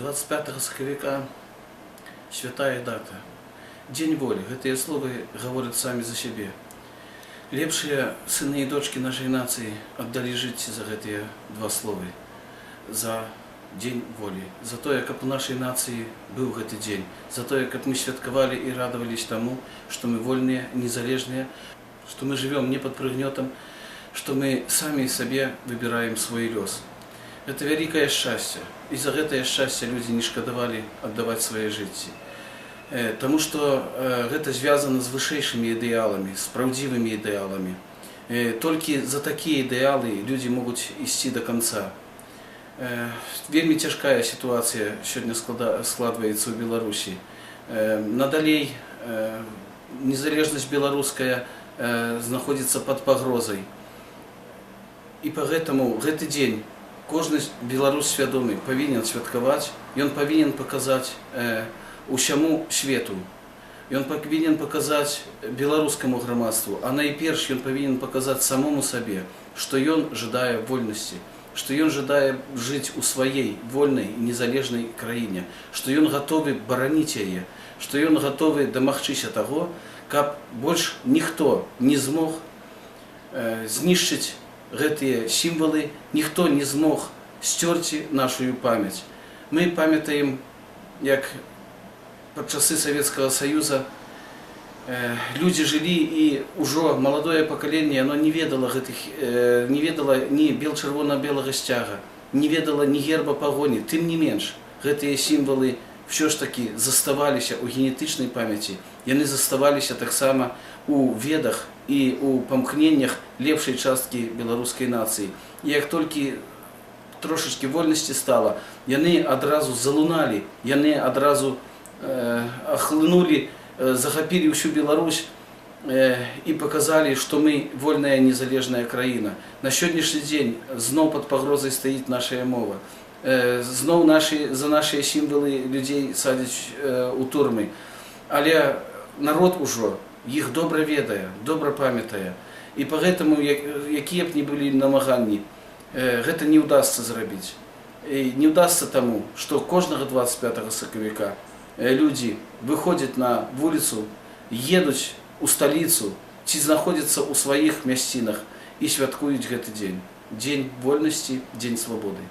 25 сакавіка святая дата. Дзень волі. Гэтыя словы гавораць самі за сябе. Лепшыя сыны і дочкі нашай нацыі аддалі жыцці за гэтыя два словы. За дзень волі. За тое, каб у нашай нацыі быў гэты дзень. За тое, каб мы святкавалі і радаваліся таму, што мы вольныя, незалежныя, што мы жывём не пад прыгнётам, што мы самі сабе выбіраем свой лёс. Это вялікае шчасце. І за гэтае шчасце людзі не шкадавалі аддаваць свае жыцці. Таму што гэта звязана з вышэйшымі ідэаламі, з праўдзівымі ідэаламі. Толькі за такія ідэалы людзі могуць ісці да канца. Вельмі цяжкая сітуацыя сёння складваецца ў Беларусі. Надалей незалежнасць беларуская знаходзіцца пад пагрозай. І пагэтаму гэты дзень кожны беларус свядомы павінен святкаваць, ён павінен паказаць усяму свету. Ён павінен паказаць беларускаму грамадству, а найперш ён павінен паказаць самому сабе, што ён жадае вольнасці, што ён жадае жыць у сваей вольнай і незалежнай краіне, што ён гатовы бараніць яе, што ён гатовы дамагчыся таго, каб больш ніхто не змог знішчыць гэтыя сімвалы, ніхто не змог сцёрці нашу памяць. Мы памятаем, як пад часы Савецкага Саюза людзі жылі і ўжо маладое пакаленне оно не ведала ні бел-чырвона-белага сцяга, не ведала ні герба пагоні. Тым не менш, гэтыя сімвалы ўсё ж такі заставаліся ў генетычнай памяці, яны заставаліся таксама у ведах і у памкненнях лепшай часткі беларускай нацыі. І як толькі трошачкі вольнасці стала, яны адразу залуналі, яны адразу ахлынулі, захапілі ўсю Беларусь і паказалі, што мы вольная незалежная краіна. На сённяшні дзень зноў пад пагрозай стаіць нашая мова. Зноў за нашыя сімвалы людзей садзяць у турмы. Але народ ужо іх добра ведае, добра памятае. І пагэтаму, якія б ні былі намаганні, гэта не ўдасца зрабіць. І не ўдасца таму, што кожнага 25 сакавіка людзі выходзяць на вуліцу, едуць у сталіцу ці знаходзяцца ў сваіх мясцінах і святкуюць гэты дзень. Дзень вольнасці, дзень свабоды.